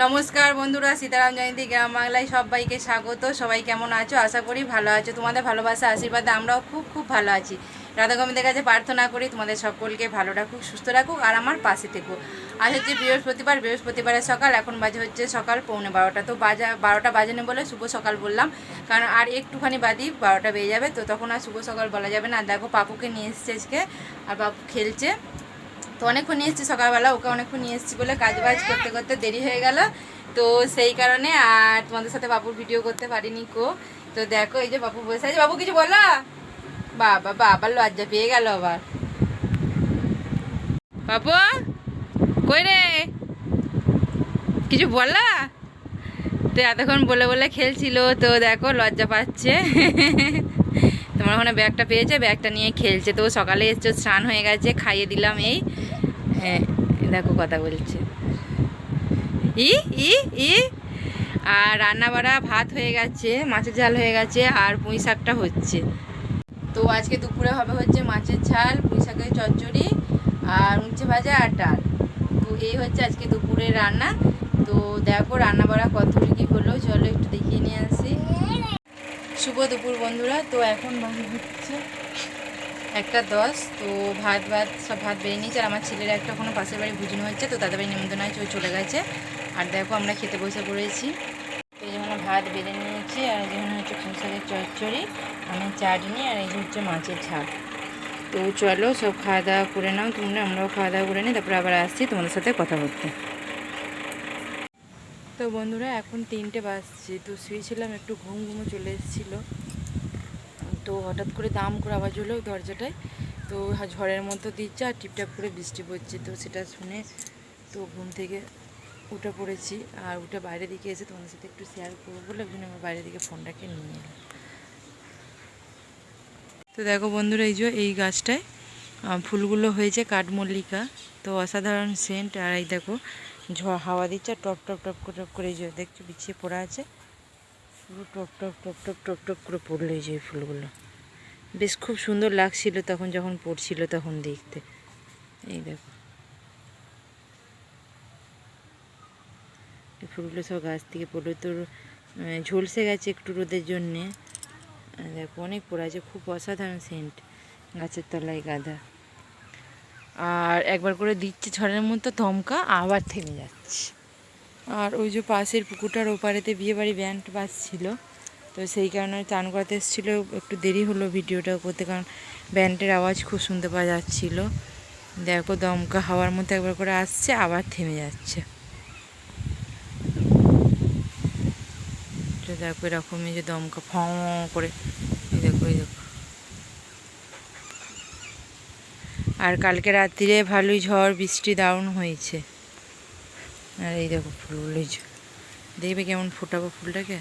নমস্কার বন্ধুরা, সীতারাম জয়ন্তী গ্রাম বাংলায় সবাইকে স্বাগত। সবাই কেমন আছো? আশা করি ভালো আছো। তোমাদের ভালোবাসা আশীর্বাদে আমরাও খুব খুব ভালো আছি। রাধা গোবিন্দের কাছে প্রার্থনা করি তোমাদের সকলকে ভালো রাখুক, সুস্থ রাখুক আর আমার পাশে থেকো। আজ হচ্ছে বৃহস্পতিবারের সকাল। এখন বাজে হচ্ছে সকাল 11:15। তো 12টা বাজেনি বলে শুভ সকাল বললাম, কারণ আর একটুখানি বাদই 12টা বেজে যাবে, তো তখন আর শুভ সকাল বলা যাবে না। আর দেখো পাপুকে নিয়ে এসছে আজকে, আর পাপু খেলছে। তো অনেকক্ষণ নিয়ে এসেছি সকালবেলা, ওকে অনেকক্ষণ নিয়ে এসেছি বলে কাজ বাজ করতে করতে দেরি হয়ে গেল, তো সেই কারণে আর তোমাদের সাথে বাবুর ভিডিও করতে পারিনি কো। তো দেখো এই যে বাবু বসে আছে। বাবু কিছু বলো? বাবা লজ্জা পেয়ে গেল আবার। বাবু কই রে, কিছু বলা? তো এতক্ষণ বলে বলে খেলছিল, তো দেখো লজ্জা পাচ্ছে। তোমার ওখানে ব্যাগটা পেয়েছে, ব্যাগটা নিয়ে খেলছে। তো সকালে এসছে, স্নান হয়ে গেছে, খাইয়ে দিলাম। এই হ্যাঁ দেখো কথা বলছে ই ই ই আর রান্না বাড়া ভাত হয়ে গেছে, মাছের ঝাল হয়ে গেছে, আর পুঁই শাকটা হচ্ছে। তো আজকে দুপুরে হবে হচ্ছে মাছের ঝাল, পুঁই শাকের চচ্চড়ি আর উচ্ছে ভাজা আর ডাল। তো এই হচ্ছে আজকে দুপুরের রান্না। তো দেখো রান্না বাড়া কত কি হলো, চলো একটু দেখিয়ে নিয়ে আসি। শুভ দুপুর বন্ধুরা। তো এখন বাজে হচ্ছে 1:10। তো সব ভাত বেড়ে নিয়েছে, আর আমার ছেলের একটা কোনো পাশের বাড়ি ভুজিনো হচ্ছে, তো তাদের বাড়ি নিমন্ত্রণ আছে, ওই চলে গেছে। আর দেখো আমরা খেতে বসে পড়েছি। তো এই যেখানে ভাত বেড়ে নিয়েছি, আর যেখানে হচ্ছে পুঁই শাকের চচ্চড়ি, আমি চাটনি, আর এই হচ্ছে মাছের ঝাল। তো চলো সব খাওয়া দাওয়া করে নাও তোমরা, আমরাও খাওয়া দাওয়া করে নিই, তারপরে আবার আসছি তোমাদের সাথে কথা বলতে। তো বন্ধুরা এখন 3টে বাজছে। তো শুয়েছিলাম, একটু ঘুম চলে এসেছিলো। তো হঠাৎ করে দাম করে আওয়াজ হলো দরজাটায়। তো ঝড়ের মতো দিচ্ছে আর টিপটাপ করে বৃষ্টি পড়ছে। তো সেটা শুনে তো ঘুম থেকে উঠে পড়েছি, আর উঠে বাইরে দিকে এসে তোমাদের সাথে একটু শেয়ার করবো বলে ওই জন্য আমার বাইরে দিকে ফোনটাকে নিয়ে এলাম। তো দেখো বন্ধুরা, এই যে এই গাছটায় ফুলগুলো হয়েছে কাঠমল্লিকা, তো অসাধারণ সেন্ট। আর এই দেখো হাওয়া দিচ্ছে, আর টপ টপ টপ টপ করে এই যে দেখছো বিছিয়ে পড়া আছে, পুরো top top top top top top করে পড়লো এই যে এই ফুলগুলো। বেশ খুব সুন্দর লাগছিল তখন যখন পড়ছিল তখন দেখতে। এই দেখো এই ফুলগুলো সব গাছ থেকে পড়লো, তো ঝলসে গেছে একটু রোদের জন্যে। দেখো অনেক পড়ে আছে, খুব অসাধারণ সেন্ট, গাছের তলায় গাঁদা। আর একবার করে দিচ্ছে ঝড়ের মতো দমকা, আবার থেমে যাচ্ছে। আর ওই যে পাশের পুকুরটার ওপারেতে বিয়েবাড়ি ব্যান্ড বাজছিল, তো সেই কারণে চান করাতে এসেছিলো, একটু দেরি হলো ভিডিওটা করতে, কারণ ব্যান্ডের আওয়াজ খুব শুনতে পাওয়া যাচ্ছিলো। দেখো দমকা হাওয়ার মতো একবার করে আসছে, আবার থেমে যাচ্ছে। দেখো এরকমই যে দমকা ফঁ করে, এই দেখো এই দেখো। আর কালকে রাত্রিরে ভালোই ঝড় বৃষ্টি দারুণ হয়েছে। আর এই দেখো ফুলগুলো, দেখবে কেমন ফোটাবো ফুলটাকে।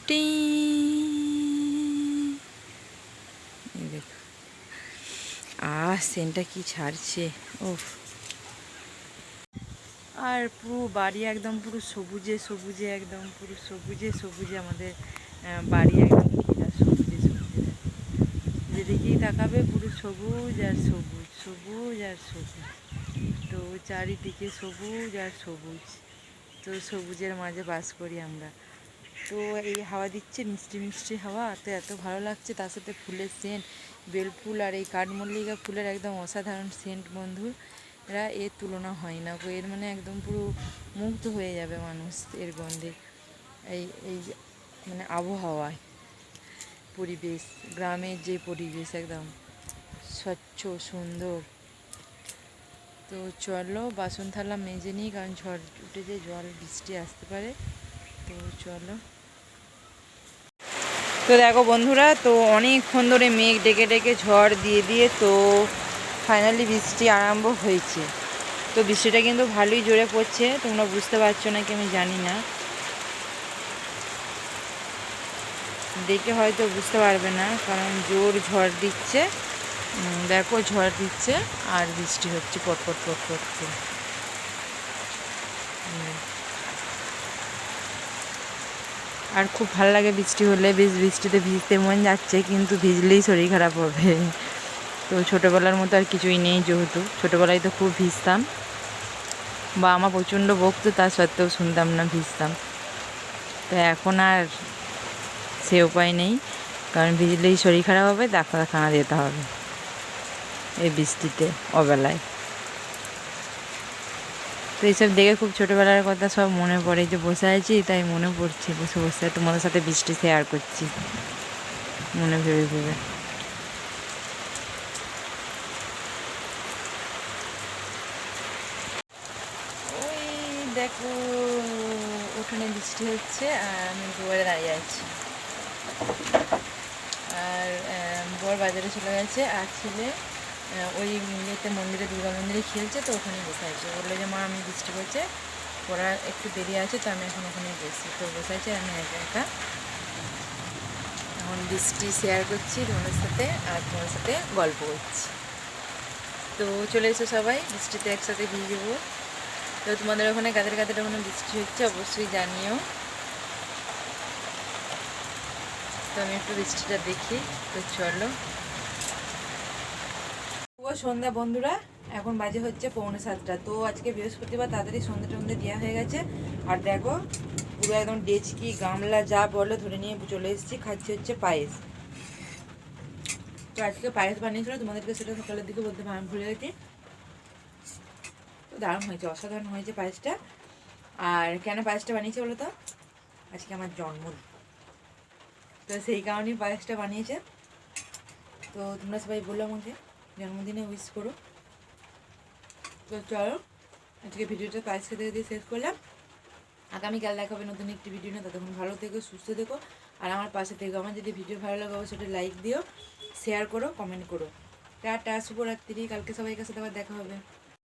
টি দেখো সেন্টটা কি ছাড়ছে, ওফ। আর পুরো বাড়ি একদম পুরো সবুজে সবুজে, একদম পুরো সবুজে সবুজে আমাদের বাড়ি একদম ঘেরা সবুজে সবুজে। যেদিকেই তাকাবে পুরো সবুজ আর সবুজ, সবুজ আর সবুজ। তো চারিদিকে সবুজ আর সবুজ, তো সবুজের মাঝে বাস করি আমরা। তো এই হাওয়া দিচ্ছে মিষ্টি মিষ্টি হাওয়া, তো এত ভালো লাগছে। তার সাথে ফুলের সেন্ট, বেলফুল আর এই কাঠমল্লিকা ফুলের একদম অসাধারণ সেন্ট বন্ধু, এরা এর তুলনা হয় না। এর মানে একদম পুরো মুগ্ধ হয়ে যাবে মানুষ এর গন্ধে। এই এই মানে আবহাওয়ায়, পরিবেশ, গ্রামের যে পরিবেশ একদম স্বচ্ছ সুন্দর। তো চলো বাসন থালা মেজে নিই, কারণ ঝড় উঠেছে, জল বৃষ্টি আসতে পারে। তো চলো। তো দেখো বন্ধুরা, তো অনেকক্ষণ ধরে মেঘ ডেকে ডেকে ঝড় দিয়ে দিয়ে তো ফাইনালি বৃষ্টি আরম্ভ হয়েছে। তো বৃষ্টিটা কিন্তু ভালোই জোরে পড়ছে, তোমরা বুঝতে পারছো নাকি আমি জানি না, দেখে হয়তো বুঝতে পারবে না, কারণ জোর ঝড় দিচ্ছে। দেখো ঝড় দিচ্ছে আর বৃষ্টি হচ্ছে পটপট পটপট করে। আর খুব ভালো লাগে বৃষ্টি হলে, বেশ বৃষ্টিতে ভিজতে মন যাচ্ছে, কিন্তু ভিজলেই শরীর খারাপ হবে। তো ছোটোবেলার মতো আর কিছুই নেই, যেহেতু ছোটোবেলায় তো খুব ভিজতাম। বা আমার প্রচণ্ড বকতো, তা সত্ত্বেও শুনতাম না, ভিজতাম। তো এখন আর সে উপায় নেই, কারণ ভিজলেই শরীর খারাপ হবে, ডাক্তারখানা যেতে হবে এই বৃষ্টিতে অবেলায়। তো এইসব দেখে খুব ছোটোবেলার কথা সব মনে পড়ে, যে বসে আছি তাই মনে পড়ছে, বসে বসে তোমাদের সাথে বৃষ্টি শেয়ার করছি মনে ভেবে ভেবে। ওই দেখো ওখানে বৃষ্টি হচ্ছে আর আমি দুয়ারে দাঁড়িয়ে আছি। আর বর বাজারে চলে গেছে, আর ছেলে ওই ইয়েতে মন্দিরে, দুর্গা মন্দিরে খেলছে, তো ওখানে বসে আছে। বললো যে মা আমি বৃষ্টি পড়ছে, পড়া একটু দেরি আছে, তো আমি এখন ওখানে বসি। তো বসে আছে, আমি একা একা এখন বৃষ্টি শেয়ার করছি তোমাদের সাথে, আর তোমাদের সাথে গল্প করছি। তো চলে এসো সবাই, বৃষ্টিতে একসাথে ভিজবো। তো তোমাদের ওখানে কাদের কাদের ওখানে বৃষ্টি হচ্ছে অবশ্যই জানিও। তো আমি একটু বৃষ্টিটা দেখি। তো চলো, শুভ সন্ধ্যা বন্ধুরা, এখন বাজে হচ্ছে 6:45। তো আজকে বৃহস্পতিবার, তাড়াতাড়ি সন্ধ্যে টন্ধে দেওয়া হয়ে গেছে। আর দেখো পুরো একদম ডেচকি গামলা যা বলো ধরে নিয়ে চলে এসেছি, খাচ্ছি হচ্ছে পায়েস। তো আজকে পায়েস বানিয়েছিল, তোমাদেরকে সেটা সকালের দিকে বলতে ভুলে গেছি। তো দারুণ হয়েছে, অসাধারণ হয়েছে পায়েসটা। আর কেন পায়েসটা বানিয়েছে বলো তো, আজকে আমার জন্মদিন, তো সেই কারণেই পায়েসটা বানিয়েছে। তো তোমরা সবাই বললো আমাকে জন্মদিনে উইশ করো। তো চলো আজকে ভিডিওটা পায়েস খেতে খেতে শেষ করলাম। আগামীকাল দেখা হবে নতুন একটি ভিডিও না, ততক্ষণ ভালো থেকো, সুস্থ থেকো, আর আমার পাশে থেকো। আমার যদি ভিডিও ভালো লাগে সেটা লাইক দিও, শেয়ার করো, কমেন্ট করো। টাটা, শুভরাত্রি, কালকে সবাইকার সাথে আবার দেখা হবে।